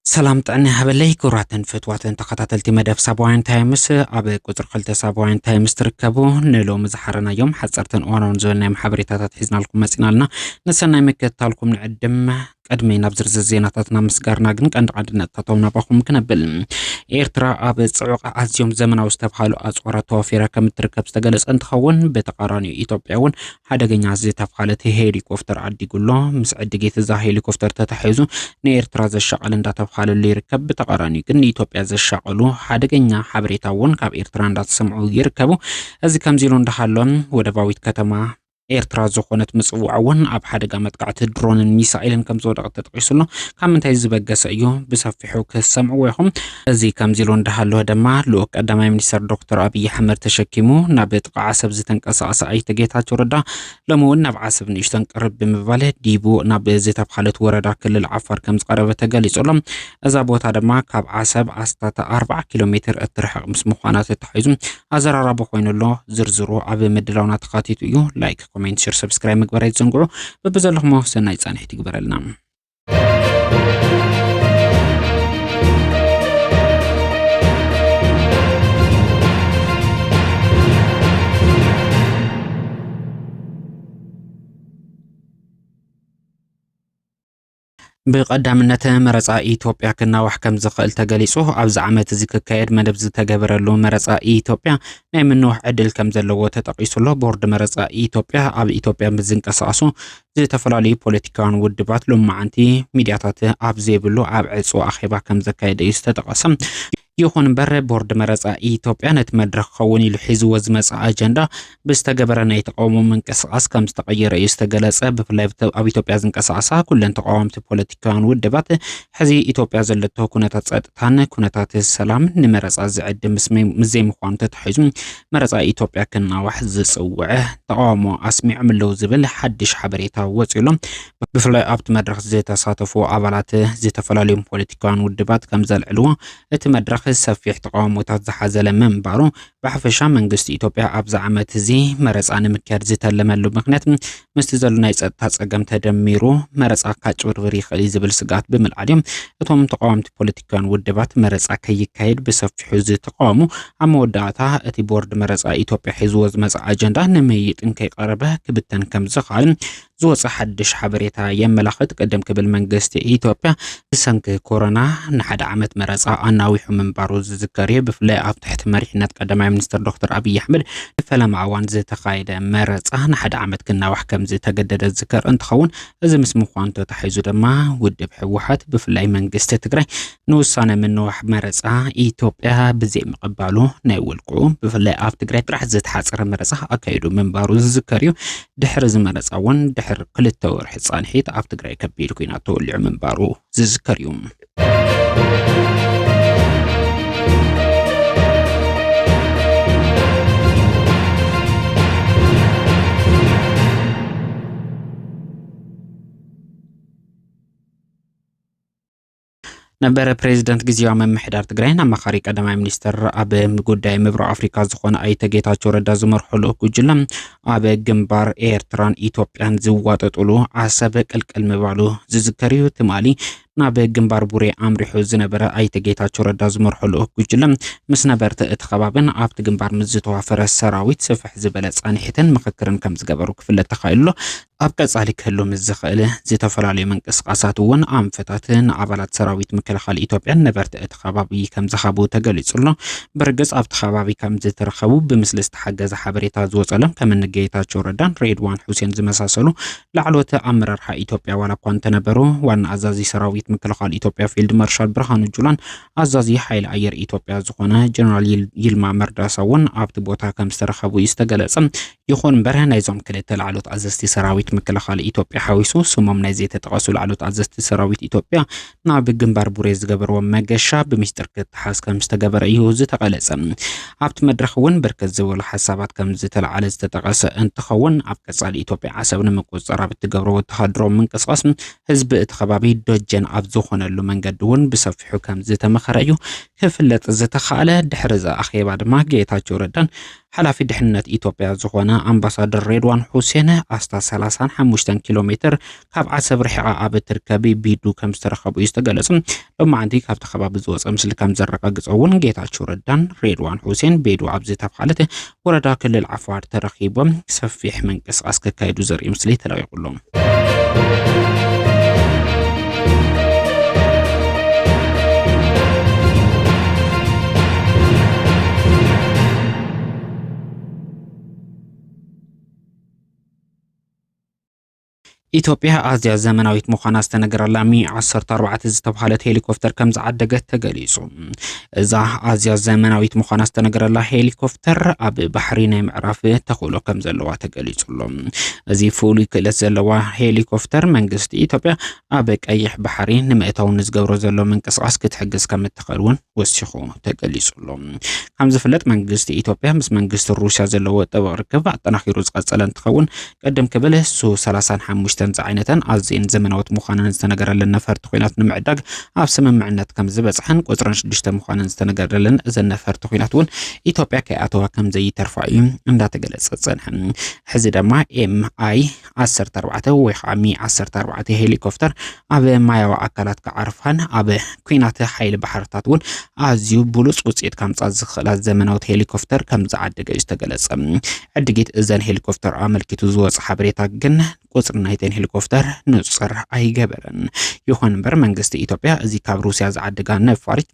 سلام تعني هبلي كراتن فتواتن تقاتلتي مدف سابوين تايمس أبي قدر خلت سابوين تايمس تركبو نلو مزحرنا يوم حصرتن وانا نزولنا محبريتات حزنا لكم مسئنا نسنا مكتالكم نعدم قدمي نبزر زيناتنا مسقارنا قنق عندنا تطونا باخم كنبل إيرترا أبي صعوق عزيوم زمن واستبحالو أصورة توفيرا كم تركب استقلس انتخون بتقاراني إيطوبياون حدا عزي تفحالته هيليكوفتر عدي قلو مسعد جيت زا هيليكوفتر تتحيزو نيرترا زشاقل اندا تفحال اللي يركب بتقاراني قن إيطوبيا زشاقلو حدا حبريتاون كاب إيرترا اندا تسمعو يركبو أزي كمزيلون دخالون ودباويت كتما إيرترا زخونت مصوعون أب حدقا متقعت درون ميسائلن كم زودق تتقيسلو كامن تايز بقس أيو بسفحو كسمعو ويهم أزي كمزيلون دهالو دما لوك أدامي منيستر دكتور أبي حمر تشكيمو نابتق عصب زيتنك أساسا أي تقيتها توردا لمون ناب عصب نيشتنك قرب بمبالة ديبو ناب زيتا بحالة وردا كل العفار كمز قربة تقاليس علم أزابوتا دما كاب عصب عستاتا 4 كيلومتر اترحق مسموخانات التحيزم أزر رابو خوين الله زرزرو أبي مدلونات خاتيتو يو لايك كومنت شير سبسكرايب مقبرة يتزنقعو ببزالهم موسنا يتسانح تقبر لنا بقدامنا مرصا إثيوبيا كنا وحكم زخل تجلسوه أبز عمت زيك كايد مدبز تجبر له مرصا إثيوبيا نمنه عدل كم زلوا تتقيس له بورد مرصا إثيوبيا أب إثيوبيا مزنك أساسه زي تفلالي بوليتيكان ودبات لهم معنتي ميدياتات أب زيبلو أب عصو أخيبا كم زكايد يستتقسم يخون بره بورد مرصا إثيوبيا نتمدرخ خوني لحيز وزمص أجندا بستجبرنا يتقوم من قصاص كم استغير يستجلس بفلايف أب إثيوبيا زنقصاصا كلن تقاومت بوليتيكان ودبات حزي إثيوبيا زلته كنتات صدتان كنتات السلام نمرصا زعد مزي مخوان تتحيزم مرصا إثيوبيا كنا وحز صوعه تقاومو أسمع ملو زبل حدش حبريتا وصلهم بفلاي أبت مدرخ زي تصاتفوا أبالات زي تفلاليهم بوليتيكان ودبات كم زلعلوا اتمدرخ سفيح تقاوموتات زحازل منبارو بحفشا منقست إثيوبيا أبزع عمت زي مرصا نمكار زي تلملو مخنات مستزلو نايص تاصقم تدميرو مرصا كاچوروري خلي زبل سقات بملعديم اتوم تقاومت بوليتيكان ودبات مرصا كيكايد بسفيح زي تقاومو عموداتا اتي بورد مرصا إثيوبيا حزوز مص اجندا نميت انكي قربه كبتن كم زخال زوص حدش حبريتا يملخت قدم قبل منقست إثيوبيا سنك كورونا نحد عمت مرصا اناويحو منبارو زذكريه بفلاي اب تحت مريحنات قدماي منستر دكتور أبي أحمد فلم عوان زي تقايد مرصا نحد عمت كنا وحكم زي تجدد الذكر انتخون اذا مسمو خوانتو تحيزو دما ودب حوحات بفلاي منقست تقري نوصانا منو مرصا إثيوبيا بزي مقبالو نايولقو بفلاي اب تقري راح زي تحاصر مرصا اكايدو منبارو زذكريو دحر زمرصا ون دحر كلتا ورح صانحيت اب تقري كبير كويناتو اللي منبارو زذكريوم نبره بريزيدنت غزيوا ممحدار تግራይና መኻሪ ቀዳማይ ሚኒስተር ኣብ ጉዳይ ምብራቅ አፍሪካ ዝኾነ ኣይተ ጌታቸው ረዳ ዝመርሕሉ ጉጅለም ኣብ ግንባር ኤርትራን ኢትዮጵያን ዝዋጠጥሉ ዓሰብ ቅልቅል ምባሉ ዝዝከርዩ ትማሊ ናብ ግንባር ቡሬ ኣምሪሑ ዝነበረ ኣይተ ጌታቸው ረዳ ዝመርሕሉ ጉጅለም ምስ ነበርተ እትኸባብን ኣብቲ ግንባር ምዝተዋፈረ ሰራዊት ስፍሕ ዝበለ ጻንሒትን ምክክርን ከም ዝገበሩ ክፍለጥ ተኻኢሉ ኣብ ቀጻሊ ክህሉ ምዝኽእል ዝተፈላልዩ መንቀስቃሳት እውን ኣንፈታትን ኣባላት ሰራዊት ምክልኻል ኢትዮጵያን ነበርተ እትኸባቢ ከም ዝኸቡ ተገሊጹሎ በርግጽ ኣብቲ ኸባቢ ከም ዝተረኸቡ ብምስሊ ዝተሓገዘ ሓበሬታ ዝወጸሎም ከም ጌታቸው ረዳን ሬድዋን ሁሴን ዝመሳሰሉ ላዕሎት ኣመራርሓ ኢትዮጵያ ዋላ እኳ እንተነበሩ ዋና ኣዛዚ ሰራዊት ምክልኻል ኢትዮጵያ ፊልድ ማርሻል ብርሃኑ ጁላን ኣዛዚ ሓይሊ ኣየር ኢትዮጵያ ዝኾነ ጀነራል ይልማ መርዳሳውን ኣብቲ ቦታ ከም ዝተረኸቡ ይስተገለጸ ይኹን እምበር ናይዞም ክልተ ላዕሎት ኣዘዝቲ ሰራዊት ምክልኻል ኢትዮጵያ ሓዊሱ ስሞም ናይ ዘይተጠቐሱ ላዕሎት ኣዘዝቲ ሰራዊት ኢትዮጵያ ናብ ግንባር ቡሬ ዝገበርዎ መገሻ ብምስጢር ክትሓዝ ከም ዝተገበረ እዩ ዝተቐለጸ ኣብቲ መድረኽ እውን ብርክት ዝበሉ ሓሳባት ከም ዝተለዓለ ዝተጠቐሰ እንትኸውን ኣብ ቀጻሊ ኢትዮጵያ ዓሰብ ንምቁፅጻር ኣብ እትገብሮ ወተሃደራዊ ምንቅስቓስ ህዝቢ እቲ ከባቢ ዶጀን ኣብ ዝኾነሉ መንገዲ እውን ብሰፊሑ ከም ዝተመኸረዩ ክፍለጥ ዝተኻለ ድሕሪ ኣኼባ ድማ ጌታቸው ረዳን ሓላፊ ድሕንነት ኢትዮጵያ ዝኾነ ኣምባሳደር ሬድዋን ሁሴን ኣስታ 35 ኪሎ ሜትር ካብ ዓሰብ ርሒቓ ኣብ እትርከብ ቢዱ ከም ዝተረኸቡ እዩ ዝተገለጹ። ሎማዓንቲ ካብቲ ከባቢ ዝወፀ ምስሊ ከም ዘረጋግጸ እውን ጌታቸው ረዳን ሬድዋን ሁሴን ቢዱ ኣብ ዝተባሃለት ወረዳ ክልል ዓፋር ተረኺቦም ሰፊሕ ምንቅስቃስ ከካይዱ ዘርኢ ምስሊ ተለቂቁሎም። ኢትዮጵያ ኣዝያ ዘመናዊት ምዃና ዝተነገረላ Mi-14 ዝተባሃለት ሄሊኮፕተር ከም ዝዓደገት ተገሊጹ። እዛ ኣዝያ ዘመናዊት ምዃና ዝተነገረላ ሄሊኮፕተር ኣብ ባሕሪ ናይ ምዕራፍ ተኽእሎ ከም ዘለዋ ተገሊጹሎ። እዚ ፍሉይ ክእለት ዘለዋ ሄሊኮፕተር መንግስቲ ኢትዮጵያ ኣብ ቀይሕ ባሕሪ ንምእታው ንዝገብሮ ዘሎ ምንቅስቃስ ክትሕግዝ ከም እትኽእል እውን ወሲኹ ተገሊጹሎ። ከም ዝፍለጥ መንግስቲ ኢትዮጵያ ምስ መንግስቲ ሩስያ ዘለዎ ጥብቕ ርክብ ኣጠናኺሩ ዝቐጸለ እንትኸውን ቀደም ክብል Su-35 ዝዓይነተን ኣዝየን ዘመናዊት ምዃነን ዝተነገረለን ነፈርቲ ኩናት ንምዕዳግ ኣብ ስምምዕነት ከም ዝበፅሐን ቁፅረን 6 ምዃነን ዝተነገረለን እዘን ነፈርቲ ኩናት እውን ኢትዮጵያ ከይኣተዋ ከም ዘይተርፋ እዩ እንዳተገለጸ ፀንሐ። ሕዚ ድማ Mi-14 ወይ ከዓ Mi-14 ሄሊኮፕተር ኣብ ማያዊ ኣካላት ክዓርፋን ኣብ ኩናት ሓይሊ ባሕርታት እውን ኣዝዩ ብሉፅ ውፅኢት ከምፃ ዝኽእላ ዘመናዊት ሄሊኮፕተር ከም ዝዓደገ እዩ ዝተገለጸ። ዕድጊት እዘን ሄሊኮፕተር ኣመልኪቱ ዝወፅእ ሓበሬታ ግን ቁፅሪ ናይተን ሄሊኮፕተር ንጹር ኣይገበረን። ይኹን እምበር መንግስቲ ኢትዮጵያ እዚ ካብ ሩስያ ዝዓደጋ ነፋሪት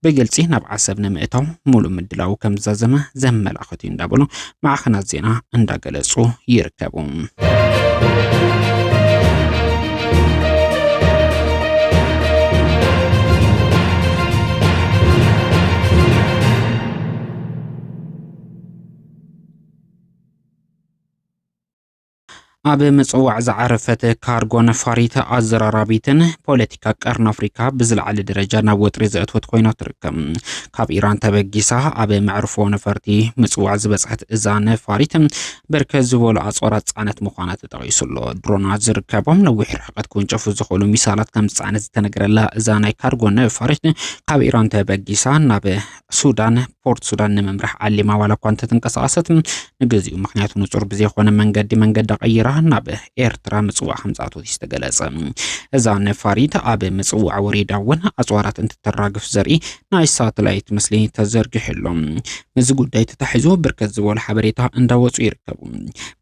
ብግልፂ ናብ ዓሰብ ንምእታው ሙሉእ ምድላው ከም ዝዛዘመ ዘመላኽት እዩ እንዳበሉ ማዕኸናት ዜና እንዳገለጹ ይርከቡ። ኣብ ምጽዋዕ ዝዓረፈት ካርጎ ነፋሪት ኣዘራራቢትን ፖለቲካ ቀርን ኣፍሪካ ብዝለዓለ ደረጃ ናብ ወጥሪ ዘእትወት ኮይና ትርከብ። ካብ ኢራን ተበጊሳ ኣብ መዕርፎ ነፈርቲ ምጽዋዕ ዝበጽሐት እዛ ነፋሪት ብርክት ዝበሉ ኣጽዋራት ጽዕነት ምዃና ተጠቒሱሎ። ድሮናት ዝርከቦም ነዊሕ ርሕቀት ክውንጨፉ ዝኽእሉ ሚሳላት ከም ጽዕነት ዝተነገረላ እዛ ናይ ካርጎ ነፋሪት ካብ ኢራን ተበጊሳ ናብ ሱዳን ፖርት ሱዳን ንምምራሕ ዓሊማ ዋላ እኳ እንተተንቀሳቐሰት ንግዚኡ ምክንያቱ ንጹር ብዘይኮነ መንገዲ ቀይራ ናብ ኤርትራ ምጽዋዕ ከምዛቶት ዝተገለጸ። እዛ ነፋሪት ኣብ ምጽዋዕ ወሪዳ እውን ኣጽዋራት እንትተራግፍ ዘርኢ ናይ ሳተላይት ምስሊ ተዘርጊሕሎም። እዚ ጉዳይ ተታሒዙ ብርክት ዝበሉ ሓበሬታ እንዳወጹ ይርከቡ።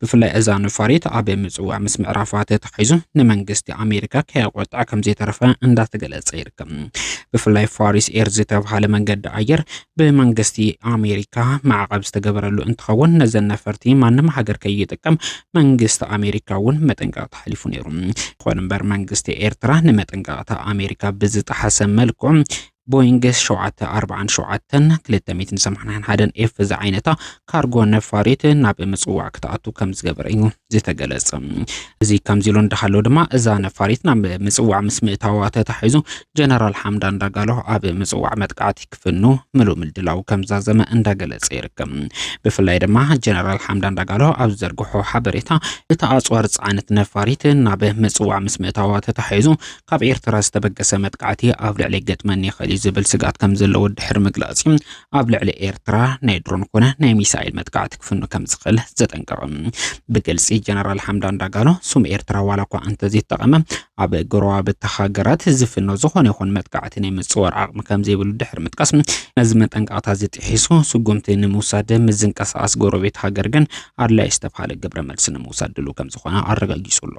ብፍላይ እዛ ነፋሪት ኣብ ምጽዋዕ ምስ ምዕራፋት ተታሒዙ ንመንግስቲ ኣሜሪካ ከይቆጥዕ ከም ዘይተረፈ እንዳተገለጸ ይርከብ። ብፍላይ ፋሪስ ኤር ዝተባሃለ መንገዲ ኣየር ብመንግስቲ ኣሜሪካ ማዕቀብ ዝተገበረሉ እንትኸውን ነዘን ነፈርቲ ማንም ሃገር ከይጥቀም መንግስቲ ኣሜሪካ እውን መጠንቀቅ ተሓሊፉ ነይሩ። ይኹን እምበር መንግስቲ ኤርትራ ንመጠንቀቅታ ኣሜሪካ ብዝጠሓሰ መልክዑ ቦይንግ 747-281 ኤፍ ዝዓይነታ ካርጎ ነፋሪት ናብ ምጽዋዕ ክትኣቱ ከም ዝገበረ እዩ ዝተገለጸ። እዚ ከምዚ ኢሉ እንዳሃሎ ድማ እዛ ነፋሪት ናብ ምጽዋዕ ምስ ምእታዋ ተታሒዙ ጀነራል ሓምዳን ዳጋሎ ኣብ ምጽዋዕ መጥቃዕቲ ክፍኑ ምሉእ ምድላው ከም ዝዛዘመ እንዳገለጸ ይርከብ። ብፍላይ ድማ ጀነራል ሓምዳን ዳጋሎ ኣብ ዘርግሖ ሓበሬታ እቲ ኣጽዋር ጽዕነት ነፋሪት ናብ ምጽዋዕ ምስ ምእታዋ ተታሒዙ ካብ ኤርትራ ዝተበገሰ መጥቃዕቲ ኣብ ልዕሊ ገጥመን ይኽእል ዝብል ስጋት ከም ዘለዎ ድሕር ምግላጽ ኣብ ልዕሊ ኤርትራ ናይ ድሮን ኮነ ናይ ሚሳኤል መጥቃዕቲ ክፍኑ ከም ዝኽእል ዘጠንቀቐ። ብግልፂ ጀነራል ሓምዳን ዳጋሎ ሱም ኤርትራ ዋላ እኳ እንተዘይተጠቐመ ኣብ ጎረባብቲ ሃገራት ዝፍኖ ዝኾነ ይኹን መጥቃዕቲ ናይ ምጽዋር ዓቕሚ ከም ዘይብሉ ድሕር ምጥቃስ ነዚ መጠንቀቕታ ዝጥሒሱ ስጉምቲ ንምውሳድ ምዝንቀሳቐስ ጎረቤት ሃገር ግን ኣድላይ ዝተባሃለ ግብረ መልሲ ንምውሳድ ድሉ ከም ዝኾነ ኣረጋጊጹሎ።